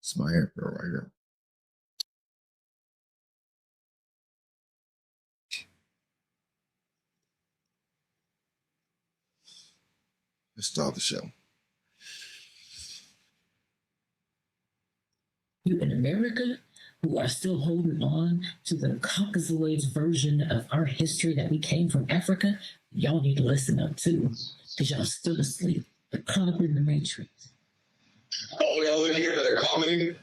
It's my intro right here. Let's start the show. You in America who are still holding on to the Caucasoid version of our history that we came from Africa, y'all need to listen up too, because y'all still asleep. The clock in the matrix. Oh, y'all in here that are commenting?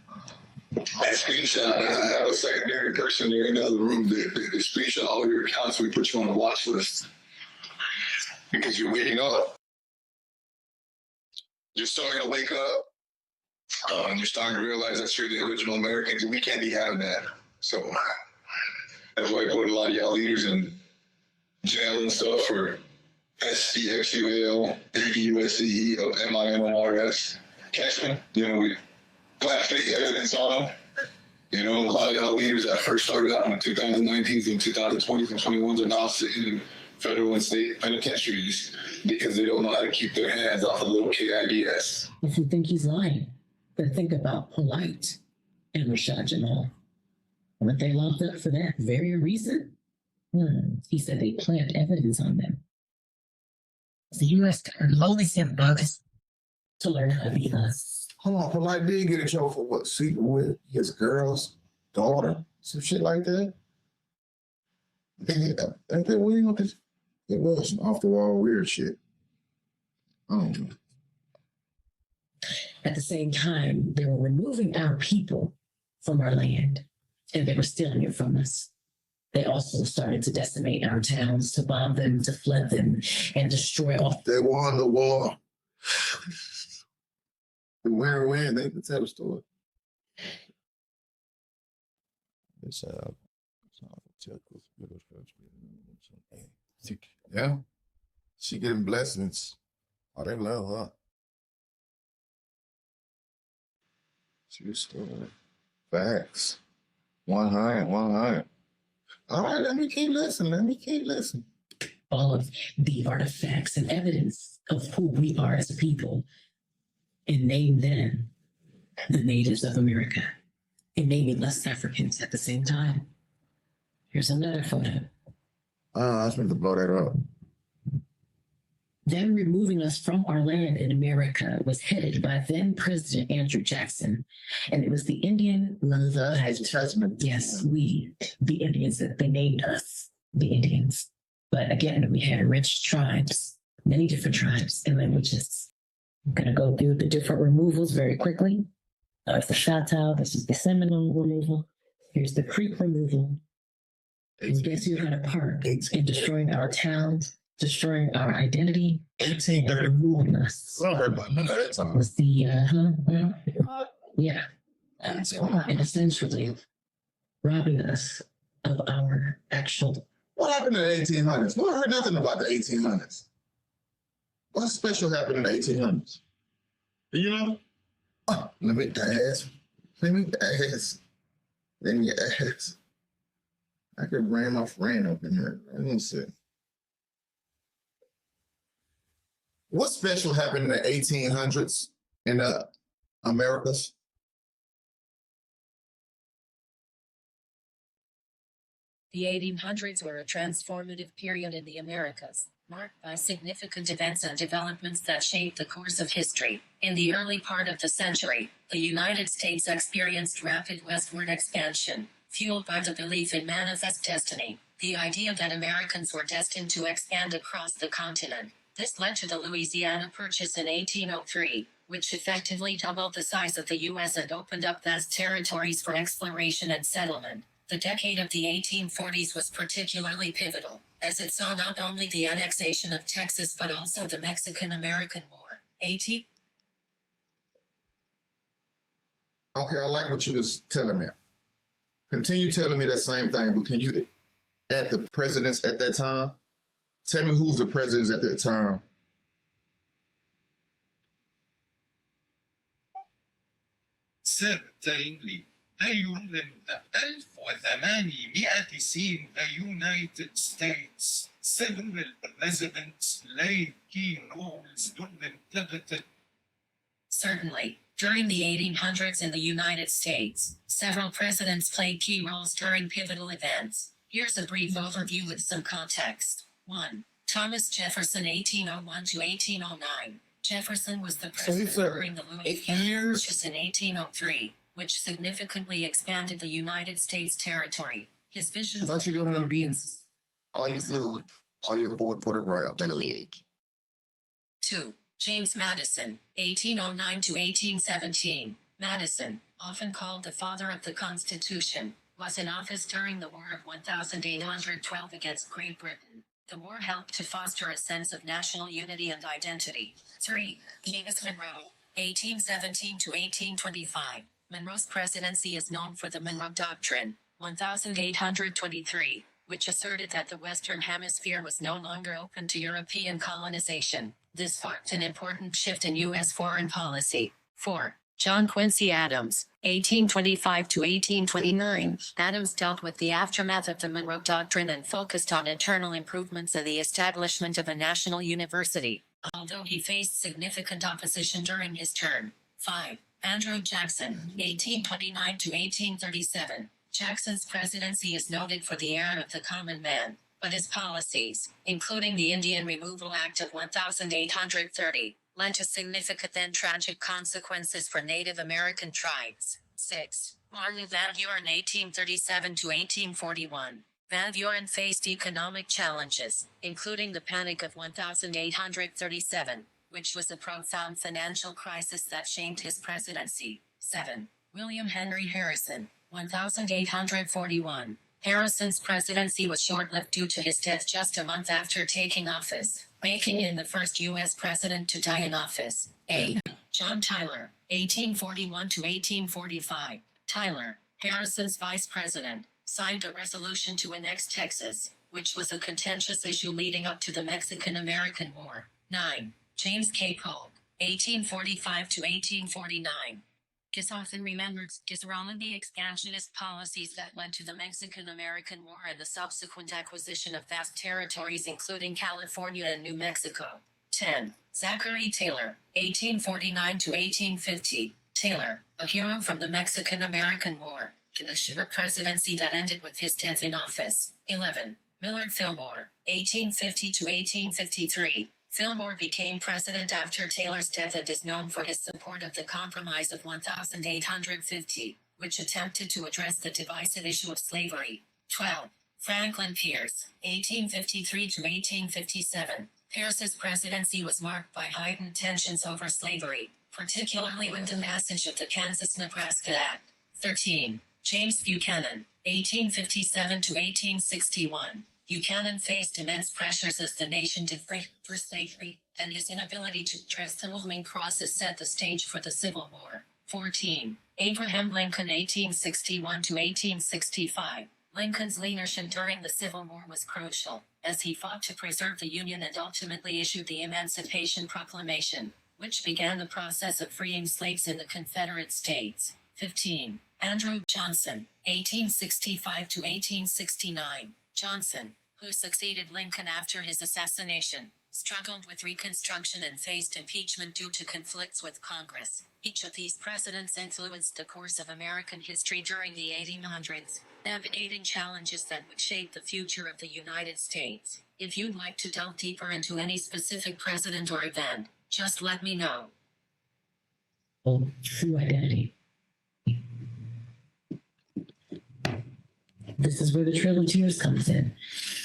That screenshot, I have a secondary person there in the other room that screenshot all of your accounts. We put you on the watch list because you're waking up. You're starting to wake up. And you're starting to realize that you're the original Americans, and we can't be having that. So that's why I put a lot of y'all leaders in jail and stuff for SCXUL, AUSCE, MINORS. Catch me? You know, we plant fake evidence on them. You know, a lot of y'all leaders that first started out in 2019 and 2020s and 21s are now sitting in federal and state penitentiaries because they don't know how to keep their hands off of little KIDS. If you think he's lying, then think about Polite and Rashad Jamal. Weren't they locked up for that very reason? He said they plant evidence on them. The U.S. lowly sent bugs to learn how to be us. Hold on, Polite did get in trouble for what? Sleeping with his girl's daughter? Some shit like that? It was some off the wall weird shit. I don't know. At the same time, they were removing our people from our land, and they were stealing it from us. They also started to decimate our towns, to bomb them, to flood them, and destroy all. They won the war. Where they can tell the story. Yeah, she getting blessings. Oh, they love her. True story. Facts. 100. All right, let me keep listening. All of the artifacts and evidence of who we are as a people, and name them the natives of America, and naming us Africans at the same time. Here's another photo. I was meant to blow that up. Them removing us from our land in America was headed by then President Andrew Jackson. And it was the Indian Yes, we, the Indians, that they named us, the Indians. But again, we had rich tribes, many different tribes and languages. I'm going to go through the different removals very quickly. It's the Chateau, this is the Seminole removal. Here's the Creek removal. And guess who had a part in destroying our towns, destroying our identity, 1830 ruling us? Was the and essentially robbing us of our actual. What happened in the 1800s? No, I heard nothing about the 1800s. What special happened in the 1800s? You know? Oh, let me ask. I could bring my friend up in here. Let me see. What special happened in the 1800s in the Americas? The 1800s were a transformative period in the Americas, marked by significant events and developments that shaped the course of history. In the early part of the century, the United States experienced rapid westward expansion, fueled by the belief in manifest destiny, the idea that Americans were destined to expand across the continent. This led to the Louisiana Purchase in 1803, which effectively doubled the size of the U.S. and opened up vast territories for exploration and settlement. The decade of the 1840s was particularly pivotal, as it saw not only the annexation of Texas but also the Mexican-American War. Okay, I like what you was telling me. Continue telling me that same thing, but can you add the presidents at that time? Tell me who's the presidents at that time. Certainly. أيضاً 1800 the United States several presidents like roles. Certainly. During the 1800s in the United States, several presidents played key roles during pivotal events. Here's a brief overview with some context. 1. Thomas Jefferson 1801 to 1809. Jefferson was the president during the Louisiana Purchase in 1803, which significantly expanded the United States territory. His vision I thought you were gonna be in all your food, all your board put it right up in the league. 2. James Madison, 1809 to 1817. Madison, often called the father of the Constitution, was in office during the War of 1812 against Great Britain. The war helped to foster a sense of national unity and identity. 3. James Monroe, 1817 to 1825. Monroe's presidency is known for the Monroe Doctrine, 1823, which asserted that the Western Hemisphere was no longer open to European colonization. This marked an important shift in U.S. foreign policy. 4. John Quincy Adams, 1825 to 1829. Adams dealt with the aftermath of the Monroe Doctrine and focused on internal improvements and the establishment of a national university, although he faced significant opposition during his term. 5. Andrew Jackson, 1829 to 1837. Jackson's presidency is noted for the era of the common man, but his policies, including the Indian Removal Act of 1830, led to significant and tragic consequences for Native American tribes. 6. Martin Van Buren 1837 to 1841. Van Buren faced economic challenges, including the Panic of 1837, which was a profound financial crisis that shaped his presidency. 7. William Henry Harrison, 1841. Harrison's presidency was short-lived due to his death just a month after taking office, making him the first U.S. president to die in office. 8. John Tyler, 1841 to 1845. Tyler, Harrison's vice president, signed a resolution to annex Texas, which was a contentious issue leading up to the Mexican-American War. 9. James K. Polk, 1845 to 1849. Is often remembered as one of the expansionist policies that led to the Mexican-American War and the subsequent acquisition of vast territories including California and New Mexico. 10. Zachary Taylor, 1849 to 1850. Taylor, a hero from the Mexican-American War, in the short presidency that ended with his death in office. 11. Millard Fillmore, 1850 to 1853. Fillmore became president after Taylor's death and is known for his support of the Compromise of 1850, which attempted to address the divisive issue of slavery. 12. Franklin Pierce, 1853 to 1857. Pierce's presidency was marked by heightened tensions over slavery, particularly with the passage of the Kansas-Nebraska Act. 13. James Buchanan, 1857 to 1861. Buchanan faced immense pressures as the nation did fight for slavery, and his inability to address the moving process set the stage for the Civil War. 14. Abraham Lincoln 1861 to 1865. Lincoln's leadership during the Civil War was crucial, as he fought to preserve the Union and ultimately issued the Emancipation Proclamation, which began the process of freeing slaves in the Confederate States. 15. Andrew Johnson, 1865 to 1869. Johnson, who succeeded Lincoln after his assassination, struggled with Reconstruction and faced impeachment due to conflicts with Congress. Each of these presidents influenced the course of American history during the 1800s, navigating challenges that would shape the future of the United States. If you'd like to delve deeper into any specific president or event, just let me know. True identity. This is where the Trail of Tears comes in.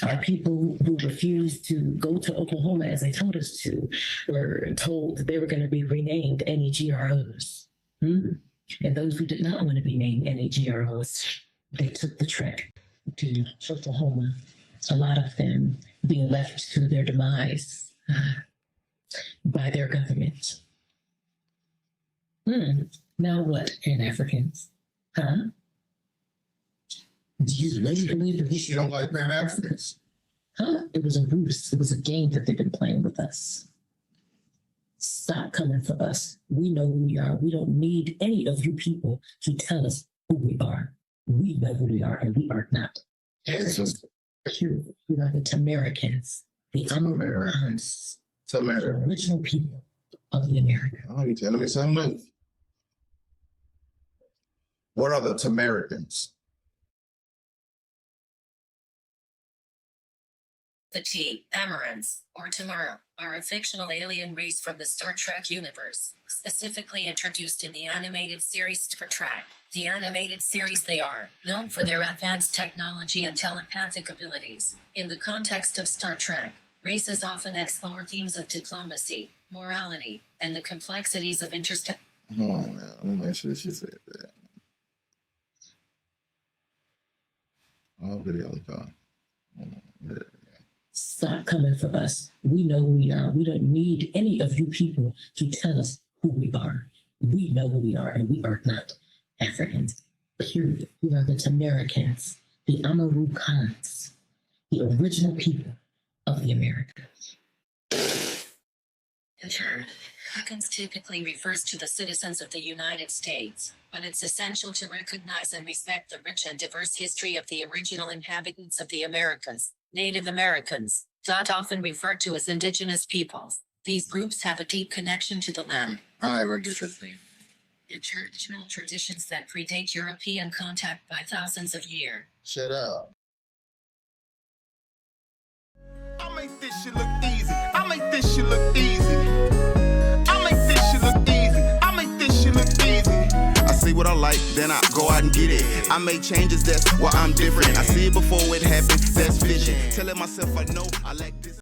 Our people who refused to go to Oklahoma as they told us to were told that they were going to be renamed NEGROs. And those who did not want to be named NEGROs, they took the trek to Oklahoma. A lot of them being left to their demise by their government. Now what, Pan-Africans? Huh? Do you really believe that You don't like Pan-Africans? Huh? It was a ruse. It was a game that they've been playing with us. Stop coming for us. We know who we are. We don't need any of you people to tell us who we are. We know who we are, and we are not. It's just We are the Tamericans, the Tamericans. the original people of the America. Oh, you telling me something new? What are the Tamericans? The Tamericans, or Tamara, are a fictional alien race from the Star Trek universe, specifically introduced in the animated series Star Trek. The animated series, they are known for their advanced technology and telepathic abilities. In the context of Star Trek, races often explore themes of diplomacy, morality, and the complexities of interstate. Hold on, man. Let me make sure she said that. All video is gone. Hold on. Yeah. Stop coming for us. We know who we are. We don't need any of you people to tell us who we are. We know who we are, and we are not Africans. Period. We are the Tamericans, the Tamericans, the original people of the Americas. Inhabitants typically refers to the citizens of the United States, but it's essential to recognize and respect the rich and diverse history of the original inhabitants of the Americas, Native Americans, often referred to as indigenous peoples. These groups have a deep connection to the land. Traditional traditions that predate European contact by thousands of years. Shut up. I make this shit look easy. I make this shit look easy. I make this shit look easy. I make this shit look easy. I see what I like, then I go out and get it. I make changes, that's why I'm different. I see it before it happens, that's vision. Telling myself I know I like this.